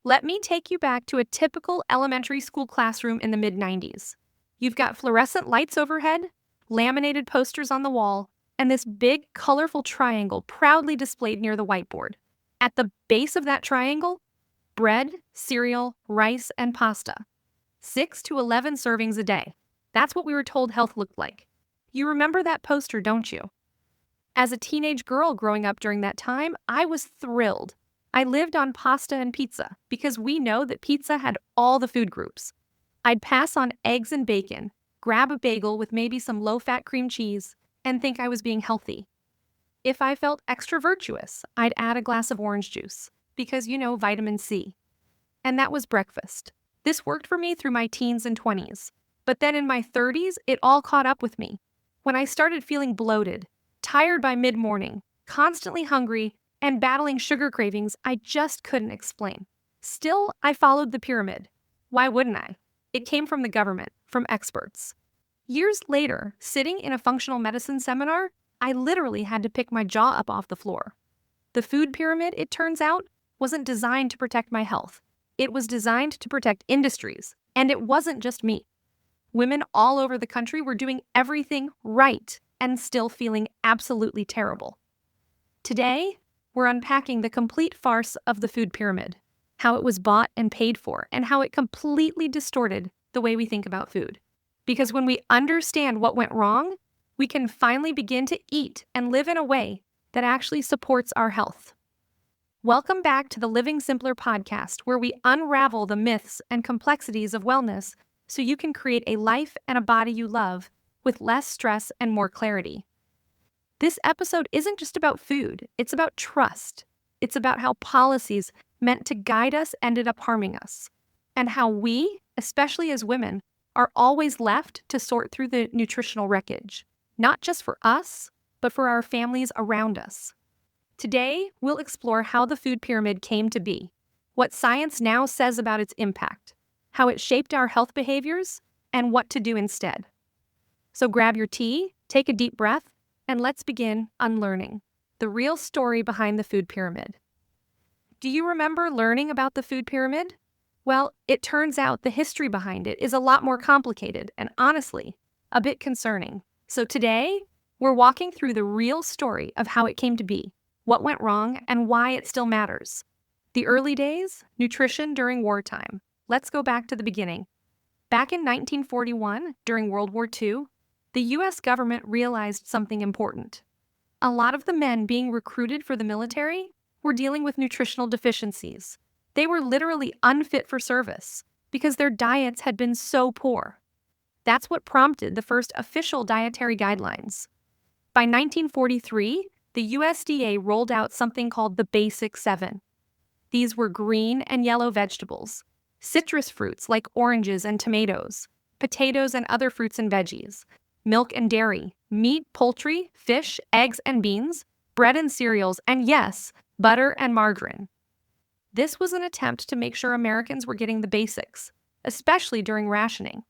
Let me take you back to a typical elementary school classroom in the mid-90s. You've got fluorescent lights overhead, laminated posters on the wall, and this big, colorful triangle proudly displayed near the whiteboard. At the base of that triangle, bread, cereal, rice, and pasta. 6 to 11 servings a day. That's what we were told health looked like. You remember that poster, don't you? As a teenage girl growing up during that time, I was thrilled. I lived on pasta and pizza because we know that pizza had all the food groups. I'd pass on eggs and bacon, grab a bagel with maybe some low-fat cream cheese, and think I was being healthy. If I felt extra virtuous, I'd add a glass of orange juice because, vitamin C. And that was breakfast. This worked for me through my teens and 20s. But then in my 30s, it all caught up with me. When I started feeling bloated, tired by mid-morning, constantly hungry, and battling sugar cravings I just couldn't explain. Still, I followed the pyramid. Why wouldn't I? It came from the government, from experts. Years later, sitting in a functional medicine seminar, I literally had to pick my jaw up off the floor. The food pyramid, it turns out, wasn't designed to protect my health. It was designed to protect industries, and it wasn't just me. Women all over the country were doing everything right and still feeling absolutely terrible. Today, we're unpacking the complete farce of the food pyramid, how it was bought and paid for, and how it completely distorted the way we think about food. Because when we understand what went wrong, we can finally begin to eat and live in a way that actually supports our health. Welcome back to the Living Simpler podcast, where we unravel the myths and complexities of wellness so you can create a life and a body you love with less stress and more clarity. This episode isn't just about food, it's about trust. It's about how policies meant to guide us ended up harming us, and how we, especially as women, are always left to sort through the nutritional wreckage, not just for us, but for our families around us. Today, we'll explore how the food pyramid came to be, what science now says about its impact, how it shaped our health behaviors, and what to do instead. So grab your tea, take a deep breath, and let's begin unlearning the real story behind the food pyramid. Do you remember learning about the food pyramid? Well, it turns out the history behind it is a lot more complicated and, honestly, a bit concerning. So today, we're walking through the real story of how it came to be, what went wrong, and why it still matters. The early days, nutrition during wartime. Let's go back to the beginning. Back in 1941, during World War II, the U.S. government realized something important. A lot of the men being recruited for the military were dealing with nutritional deficiencies. They were literally unfit for service because their diets had been so poor. That's what prompted the first official dietary guidelines. By 1943, the USDA rolled out something called the Basic 7. These were green and yellow vegetables, citrus fruits like oranges and tomatoes, potatoes and other fruits and veggies, milk and dairy, meat, poultry, fish, eggs and beans, bread and cereals, and yes, butter and margarine. This was an attempt to make sure Americans were getting the basics, especially during rationing.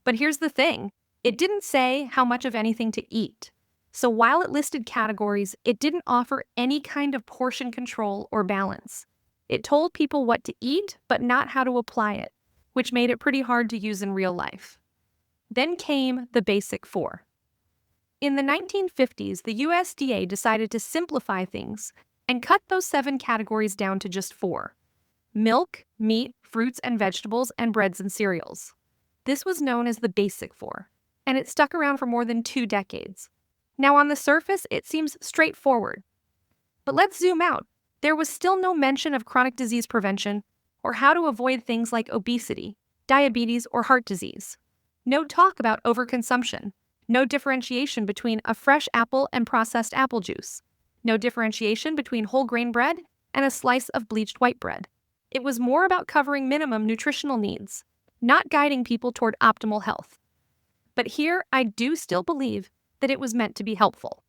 But here's the thing, it didn't say how much of anything to eat. So while it listed categories, it didn't offer any kind of portion control or balance. It told people what to eat, but not how to apply it, which made it pretty hard to use in real life. Then came the Basic 4. In the 1950s, the USDA decided to simplify things and cut those 7 categories down to just 4. Milk, meat, fruits and vegetables, and breads and cereals. This was known as the Basic 4, and it stuck around for more than 2 decades. Now on the surface, it seems straightforward. But let's zoom out. There was still no mention of chronic disease prevention or how to avoid things like obesity, diabetes, or heart disease. No talk about overconsumption. No differentiation between a fresh apple and processed apple juice. No differentiation between whole grain bread and a slice of bleached white bread. It was more about covering minimum nutritional needs, not guiding people toward optimal health. But here, I do still believe that it was meant to be helpful.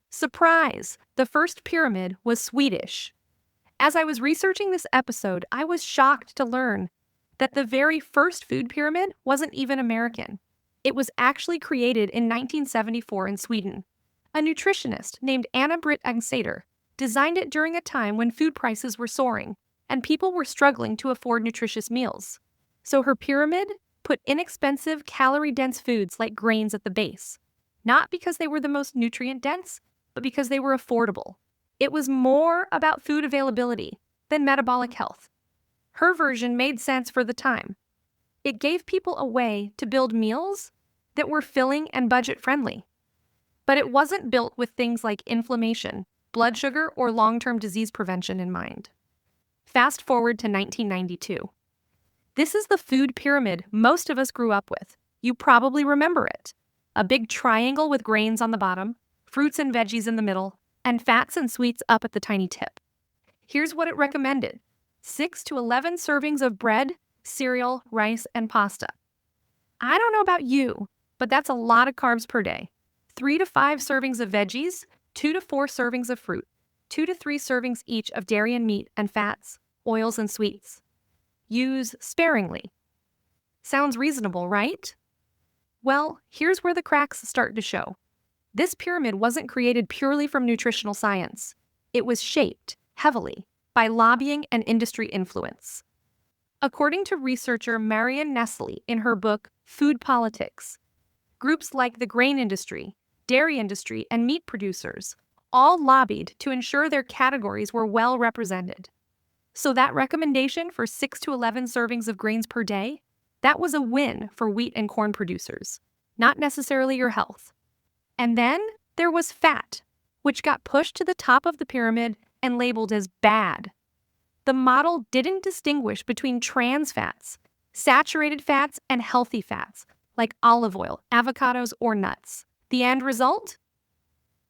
Surprise! The first pyramid was Swedish. As I was researching this episode, I was shocked to learn that the very first food pyramid wasn't even American. It was actually created in 1974 in Sweden. A nutritionist named Anna-Britt Engsater designed it during a time when food prices were soaring, and people were struggling to afford nutritious meals. So her pyramid put inexpensive, calorie-dense foods like grains at the base, not because they were the most nutrient-dense, but because they were affordable. It was more about food availability than metabolic health. Her version made sense for the time. It gave people a way to build meals that were filling and budget-friendly. But it wasn't built with things like inflammation, blood sugar, or long-term disease prevention in mind. Fast forward to 1992. This is the food pyramid most of us grew up with. You probably remember it. A big triangle with grains on the bottom, fruits and veggies in the middle, and fats and sweets up at the tiny tip. Here's what it recommended: 6 to 11 servings of bread, cereal, rice, and pasta. I don't know about you, but that's a lot of carbs per day. 3 to 5 servings of veggies, 2 to 4 servings of fruit, 2 to 3 servings each of dairy and meat and fats, oils and sweets. Use sparingly. Sounds reasonable, right? Well, here's where the cracks start to show. This pyramid wasn't created purely from nutritional science. It was shaped, heavily, by lobbying and industry influence. According to researcher Marion Nestle in her book, Food Politics, groups like the grain industry, dairy industry, and meat producers all lobbied to ensure their categories were well represented. So that recommendation for 6 to 11 servings of grains per day, that was a win for wheat and corn producers, not necessarily your health. And then there was fat, which got pushed to the top of the pyramid and labeled as bad. The model didn't distinguish between trans fats, saturated fats, and healthy fats, like olive oil, avocados, or nuts. The end result?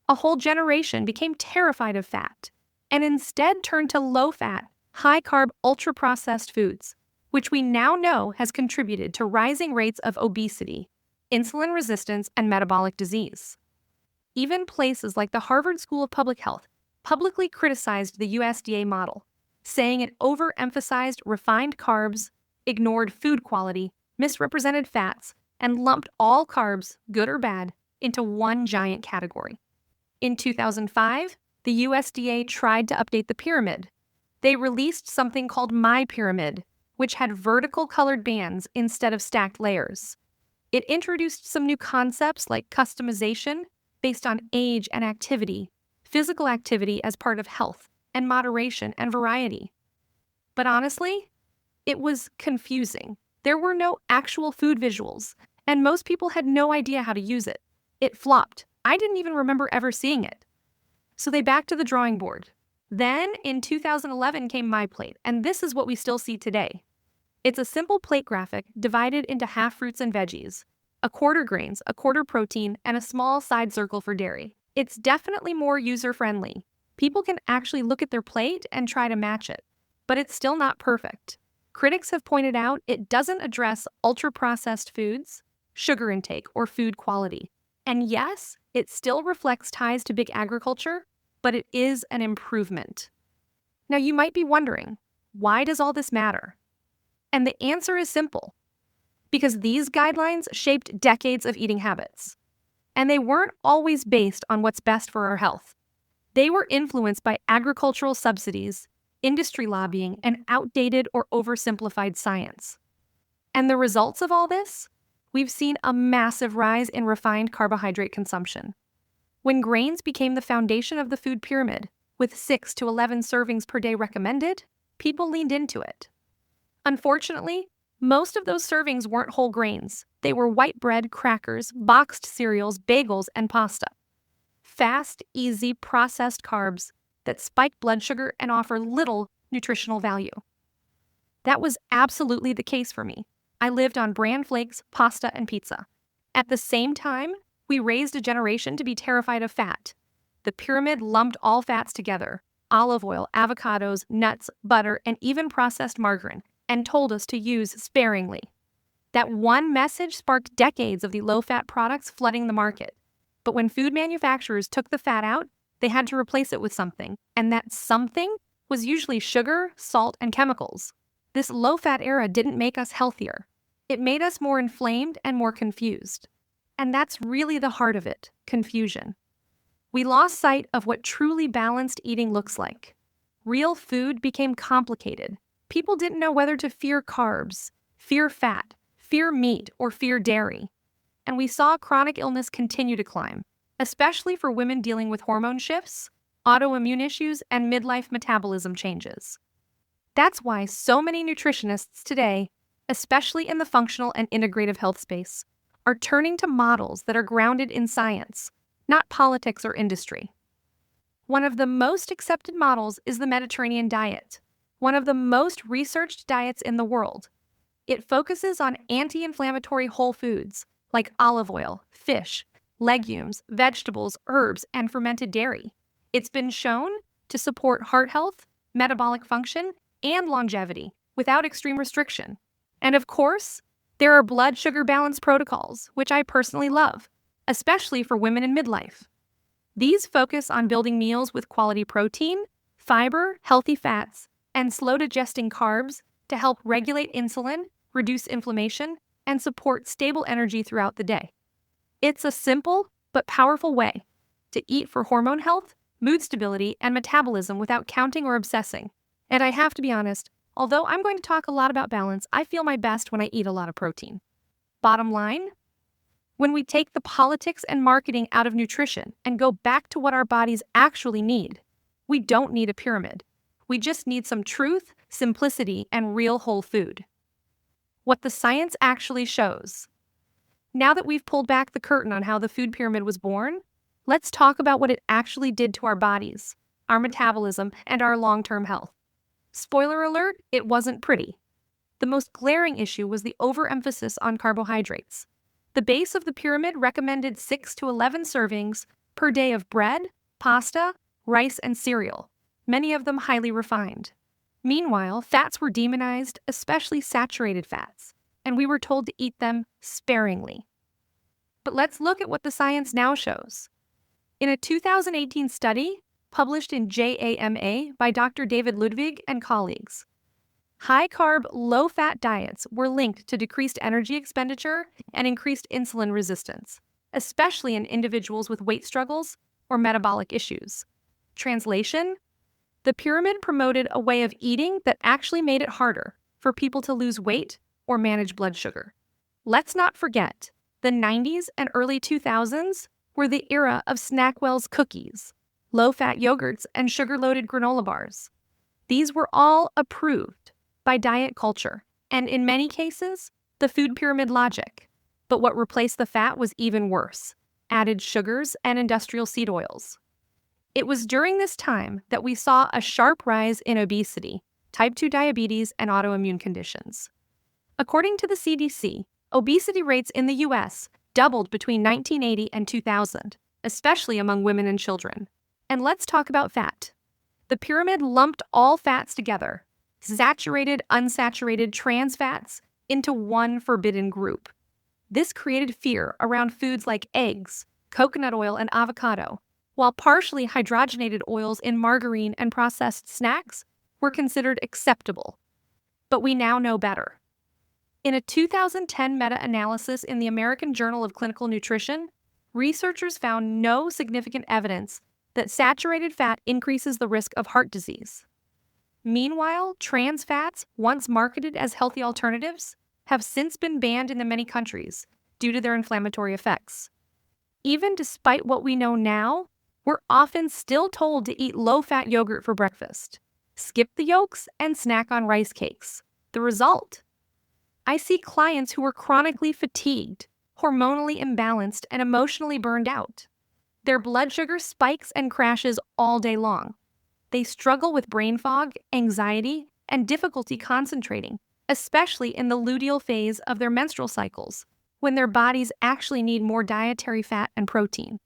A whole generation became terrified of fat and instead turned to low-fat, high-carb, ultra-processed foods, which we now know has contributed to rising rates of obesity, insulin resistance, and metabolic disease. Even places like the Harvard School of Public Health publicly criticized the USDA model, saying it overemphasized refined carbs, ignored food quality, misrepresented fats, and lumped all carbs, good or bad, into one giant category. In 2005, the USDA tried to update the pyramid. They released something called My Pyramid, which had vertical colored bands instead of stacked layers. It introduced some new concepts like customization based on age and activity, physical activity as part of health, and moderation and variety. But honestly, it was confusing. There were no actual food visuals, and most people had no idea how to use it. It flopped. I didn't even remember ever seeing it. So they backed to the drawing board. Then, in 2011 came My Plate, and this is what we still see today. It's a simple plate graphic divided into half fruits and veggies, a quarter grains, a quarter protein, and a small side circle for dairy. It's definitely more user-friendly. People can actually look at their plate and try to match it, but it's still not perfect. Critics have pointed out it doesn't address ultra-processed foods, sugar intake, or food quality. And yes, it still reflects ties to big agriculture, but it is an improvement. Now you might be wondering, why does all this matter? And the answer is simple. Because these guidelines shaped decades of eating habits. And they weren't always based on what's best for our health. They were influenced by agricultural subsidies, industry lobbying, and outdated or oversimplified science. And the results of all this? We've seen a massive rise in refined carbohydrate consumption. When grains became the foundation of the food pyramid, with 6 to 11 servings per day recommended, people leaned into it. Unfortunately, most of those servings weren't whole grains. They were white bread, crackers, boxed cereals, bagels, and pasta. Fast, easy, processed carbs that spike blood sugar and offer little nutritional value. That was absolutely the case for me. I lived on bran flakes, pasta, and pizza. At the same time, we raised a generation to be terrified of fat. The pyramid lumped all fats together: olive oil, avocados, nuts, butter, and even processed margarine, and told us to use sparingly. That one message sparked decades of the low-fat products flooding the market. But when food manufacturers took the fat out, they had to replace it with something, and that something was usually sugar, salt, and chemicals. This low-fat era didn't make us healthier. It made us more inflamed and more confused. And that's really the heart of it: confusion. We lost sight of what truly balanced eating looks like. Real food became complicated. People didn't know whether to fear carbs, fear fat, fear meat, or fear dairy. And we saw chronic illness continue to climb, especially for women dealing with hormone shifts, autoimmune issues, and midlife metabolism changes. That's why so many nutritionists today, especially in the functional and integrative health space, are turning to models that are grounded in science, not politics or industry. One of the most accepted models is the Mediterranean diet, one of the most researched diets in the world. It focuses on anti-inflammatory whole foods like olive oil, fish, legumes, vegetables, herbs, and fermented dairy. It's been shown to support heart health, metabolic function, and longevity without extreme restriction. And of course, there are blood sugar balance protocols, which I personally love, especially for women in midlife. These focus on building meals with quality protein, fiber, healthy fats, and slow-digesting carbs to help regulate insulin, reduce inflammation, and support stable energy throughout the day. It's a simple but powerful way to eat for hormone health, mood stability, and metabolism without counting or obsessing. And I have to be honest, although I'm going to talk a lot about balance, I feel my best when I eat a lot of protein. Bottom line, when we take the politics and marketing out of nutrition and go back to what our bodies actually need, we don't need a pyramid. We just need some truth, simplicity, and real whole food. What the science actually shows. Now that we've pulled back the curtain on how the food pyramid was born, let's talk about what it actually did to our bodies, our metabolism, and our long-term health. Spoiler alert, it wasn't pretty. The most glaring issue was the overemphasis on carbohydrates. The base of the pyramid recommended 6 to 11 servings per day of bread, pasta, rice, and cereal, many of them highly refined. Meanwhile, fats were demonized, especially saturated fats, and we were told to eat them sparingly. But let's look at what the science now shows. In a 2018 study published in JAMA by Dr. David Ludwig and colleagues, high-carb, low-fat diets were linked to decreased energy expenditure and increased insulin resistance, especially in individuals with weight struggles or metabolic issues. Translation: the pyramid promoted a way of eating that actually made it harder for people to lose weight or manage blood sugar. Let's not forget, the 90s and early 2000s were the era of Snackwell's cookies, low-fat yogurts, and sugar-loaded granola bars. These were all approved by diet culture, and in many cases, the food pyramid logic. But what replaced the fat was even worse: added sugars and industrial seed oils. It was during this time that we saw a sharp rise in obesity, type 2 diabetes, and autoimmune conditions. According to the CDC, obesity rates in the U.S. doubled between 1980 and 2000, especially among women and children. And let's talk about fat. The pyramid lumped all fats together, saturated, unsaturated, trans fats, into one forbidden group. This created fear around foods like eggs, coconut oil, and avocado, while partially hydrogenated oils in margarine and processed snacks were considered acceptable. But we now know better. In a 2010 meta-analysis in the American Journal of Clinical Nutrition, researchers found no significant evidence that saturated fat increases the risk of heart disease. Meanwhile, trans fats, once marketed as healthy alternatives, have since been banned in many countries due to their inflammatory effects. Even despite what we know now, we're often still told to eat low-fat yogurt for breakfast, skip the yolks, and snack on rice cakes. The result? I see clients who are chronically fatigued, hormonally imbalanced, and emotionally burned out. Their blood sugar spikes and crashes all day long. They struggle with brain fog, anxiety, and difficulty concentrating, especially in the luteal phase of their menstrual cycles, when their bodies actually need more dietary fat and protein.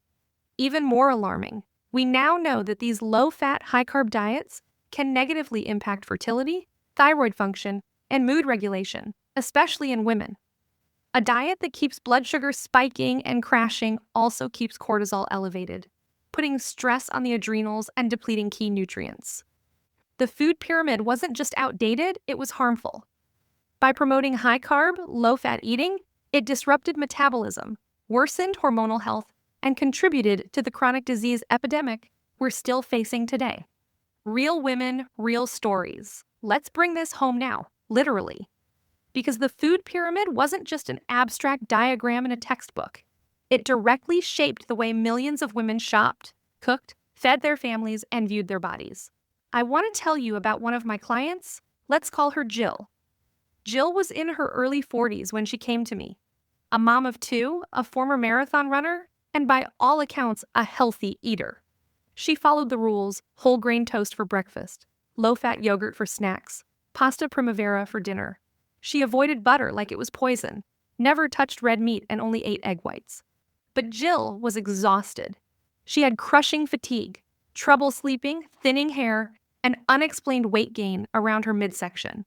Even more alarming, we now know that these low-fat, high-carb diets can negatively impact fertility, thyroid function, and mood regulation, especially in women. A diet that keeps blood sugar spiking and crashing also keeps cortisol elevated, putting stress on the adrenals and depleting key nutrients. The food pyramid wasn't just outdated, it was harmful. By promoting high-carb, low-fat eating, it disrupted metabolism, worsened hormonal health, and contributed to the chronic disease epidemic we're still facing today. Real women, real stories. Let's bring this home now, literally. Because the food pyramid wasn't just an abstract diagram in a textbook. It directly shaped the way millions of women shopped, cooked, fed their families, and viewed their bodies. I want to tell you about one of my clients. Let's call her Jill. Jill was in her early 40s when she came to me. A mom of two, a former marathon runner, and by all accounts, a healthy eater. She followed the rules: whole grain toast for breakfast, low-fat yogurt for snacks, pasta primavera for dinner. She avoided butter like it was poison, never touched red meat, and only ate egg whites. But Jill was exhausted. She had crushing fatigue, trouble sleeping, thinning hair, and unexplained weight gain around her midsection.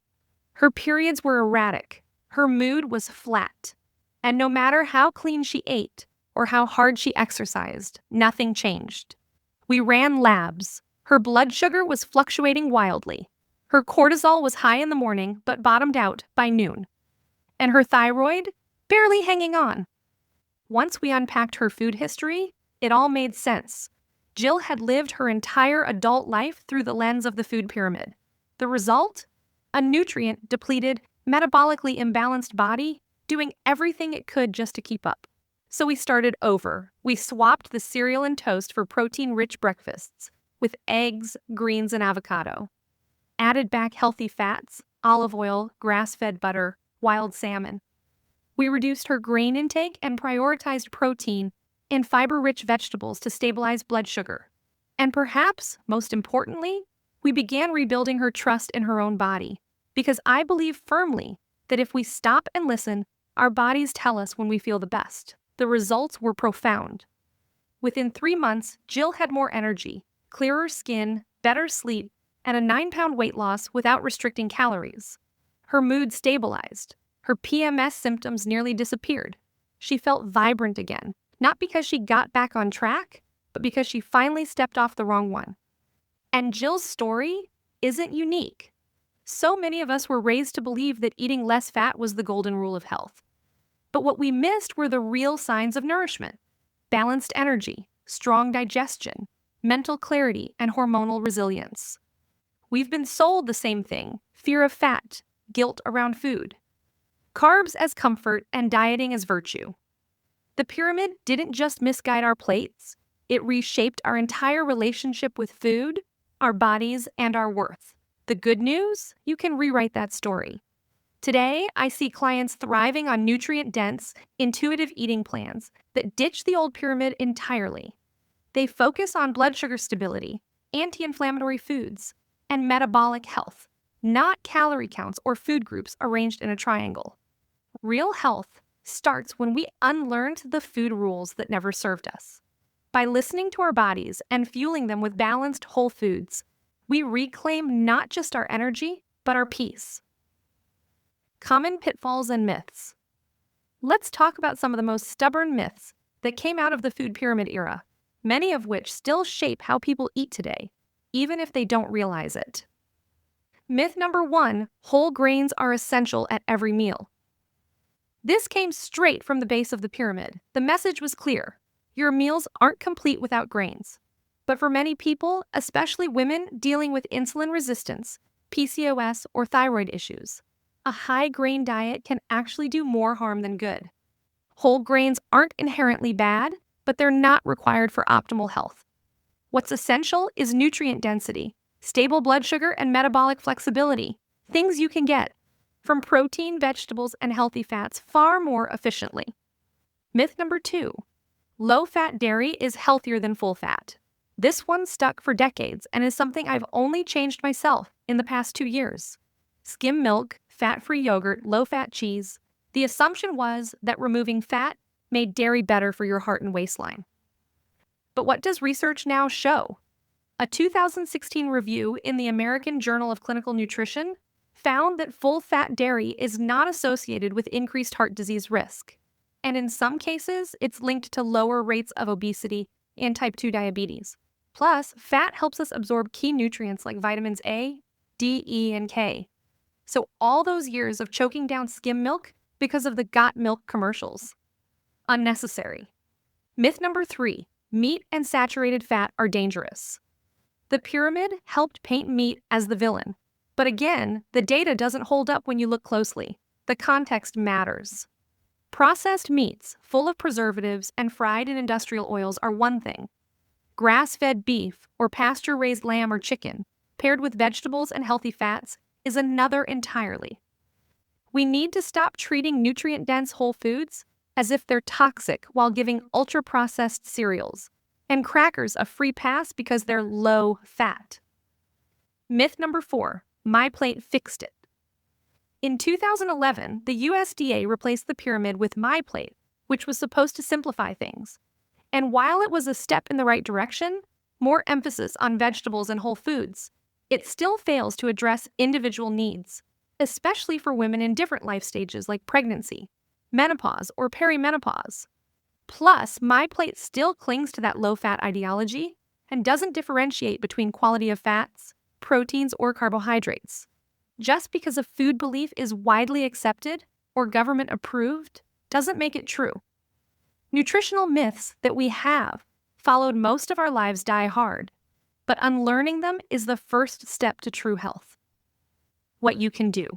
Her periods were erratic. Her mood was flat. And no matter how clean she ate or how hard she exercised, nothing changed. We ran labs. Her blood sugar was fluctuating wildly. Her cortisol was high in the morning but bottomed out by noon. And her thyroid, barely hanging on. Once we unpacked her food history, it all made sense. Jill had lived her entire adult life through the lens of the food pyramid. The result? A nutrient-depleted, metabolically imbalanced body doing everything it could just to keep up. So we started over. We swapped the cereal and toast for protein-rich breakfasts with eggs, greens, and avocado. Added back healthy fats, olive oil, grass-fed butter, wild salmon. We reduced her grain intake and prioritized protein and fiber-rich vegetables to stabilize blood sugar. And perhaps, most importantly, we began rebuilding her trust in her own body, because I believe firmly that if we stop and listen, our bodies tell us when we feel the best. The results were profound. Within 3 months, Jill had more energy, clearer skin, better sleep, and a 9-pound weight loss without restricting calories. Her mood stabilized. Her PMS symptoms nearly disappeared. She felt vibrant again, not because she got back on track, but because she finally stepped off the wrong one. And Jill's story isn't unique. So many of us were raised to believe that eating less fat was the golden rule of health. But what we missed were the real signs of nourishment: balanced energy, strong digestion, mental clarity, and hormonal resilience. We've been sold the same thing: fear of fat, guilt around food, carbs as comfort, and dieting as virtue. The pyramid didn't just misguide our plates, it reshaped our entire relationship with food, our bodies, and our worth. The good news? You can rewrite that story. Today, I see clients thriving on nutrient-dense, intuitive eating plans that ditch the old pyramid entirely. They focus on blood sugar stability, anti-inflammatory foods, and metabolic health, not calorie counts or food groups arranged in a triangle. Real health starts when we unlearned the food rules that never served us. By listening to our bodies and fueling them with balanced whole foods, we reclaim not just our energy, but our peace. Common pitfalls and myths. Let's talk about some of the most stubborn myths that came out of the food pyramid era, many of which still shape how people eat today, even if they don't realize it. Myth number 1, whole grains are essential at every meal. This came straight from the base of the pyramid. The message was clear: your meals aren't complete without grains. But for many people, especially women dealing with insulin resistance, PCOS, or thyroid issues, a high-grain diet can actually do more harm than good. Whole grains aren't inherently bad, but they're not required for optimal health. What's essential is nutrient density, stable blood sugar, and metabolic flexibility, things you can get from protein, vegetables, and healthy fats far more efficiently. Myth number 2, low-fat dairy is healthier than full fat. This one stuck for decades and is something I've only changed myself in the past 2 years. Skim milk, fat-free yogurt, low-fat cheese. The assumption was that removing fat made dairy better for your heart and waistline. But what does research now show? A 2016 review in the American Journal of Clinical Nutrition found that full-fat dairy is not associated with increased heart disease risk. And in some cases, it's linked to lower rates of obesity and type 2 diabetes. Plus, fat helps us absorb key nutrients like vitamins A, D, E, and K. So all those years of choking down skim milk because of the got milk commercials. Unnecessary. Myth number 3, meat and saturated fat are dangerous. The pyramid helped paint meat as the villain. But again, the data doesn't hold up when you look closely. The context matters. Processed meats, full of preservatives and fried in industrial oils, are one thing. Grass-fed beef or pasture-raised lamb or chicken, paired with vegetables and healthy fats, is another entirely. We need to stop treating nutrient-dense whole foods as if they're toxic while giving ultra-processed cereals and crackers a free pass because they're low-fat. Myth number 4, my plate fixed it. In 2011, the USDA replaced the pyramid with My Plate, which was supposed to simplify things. And while it was a step in the right direction, more emphasis on vegetables and whole foods, it still fails to address individual needs, especially for women in different life stages like pregnancy, menopause, or perimenopause. Plus, My Plate still clings to that low-fat ideology and doesn't differentiate between quality of fats, proteins, or carbohydrates. Just because a food belief is widely accepted or government approved doesn't make it true. Nutritional myths that we have followed most of our lives die hard, but unlearning them is the first step to true health. What you can do.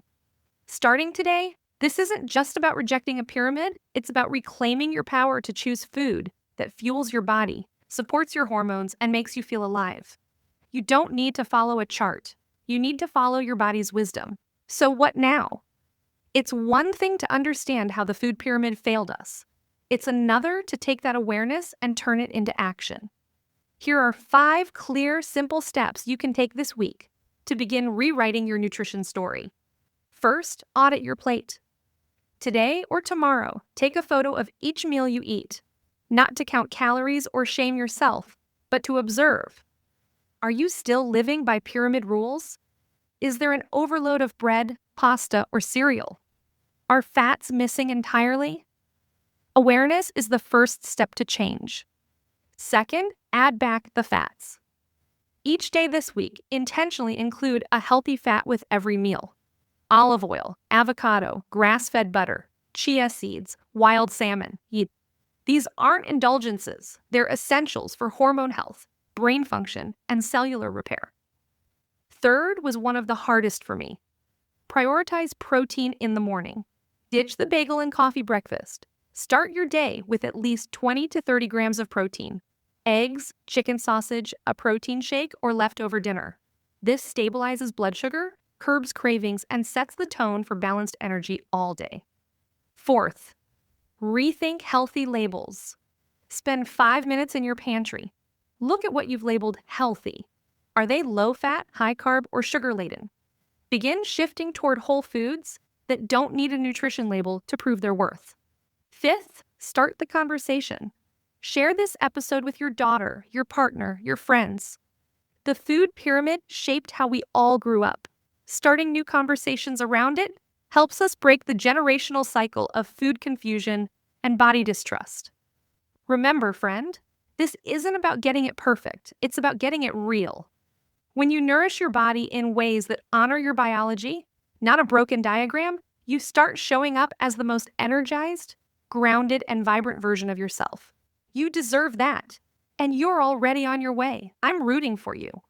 Starting today, this isn't just about rejecting a pyramid, it's about reclaiming your power to choose food that fuels your body, supports your hormones, and makes you feel alive. You don't need to follow a chart. You need to follow your body's wisdom. So what now? It's one thing to understand how the food pyramid failed us. It's another to take that awareness and turn it into action. Here are 5 clear, simple steps you can take this week to begin rewriting your nutrition story. First, audit your plate. Today or tomorrow, take a photo of each meal you eat, not to count calories or shame yourself, but to observe. Are you still living by pyramid rules? Is there an overload of bread, pasta, or cereal? Are fats missing entirely? Awareness is the first step to change. Second, add back the fats. Each day this week, intentionally include a healthy fat with every meal. Olive oil, avocado, grass-fed butter, chia seeds, wild salmon. These aren't indulgences. They're essentials for hormone health, brain function, and cellular repair. Third was one of the hardest for me. Prioritize protein in the morning. Ditch the bagel and coffee breakfast. Start your day with at least 20 to 30 grams of protein. Eggs, chicken sausage, a protein shake, or leftover dinner. This stabilizes blood sugar, curbs cravings, and sets the tone for balanced energy all day. Fourth, rethink healthy labels. Spend 5 minutes in your pantry. Look at what you've labeled healthy. Are they low-fat, high-carb, or sugar-laden? Begin shifting toward whole foods that don't need a nutrition label to prove their worth. Fifth, start the conversation. Share this episode with your daughter, your partner, your friends. The food pyramid shaped how we all grew up. Starting new conversations around it helps us break the generational cycle of food confusion and body distrust. Remember, friend, this isn't about getting it perfect. It's about getting it real. When you nourish your body in ways that honor your biology, not a broken diagram, you start showing up as the most energized, grounded, and vibrant version of yourself. You deserve that, and you're already on your way. I'm rooting for you.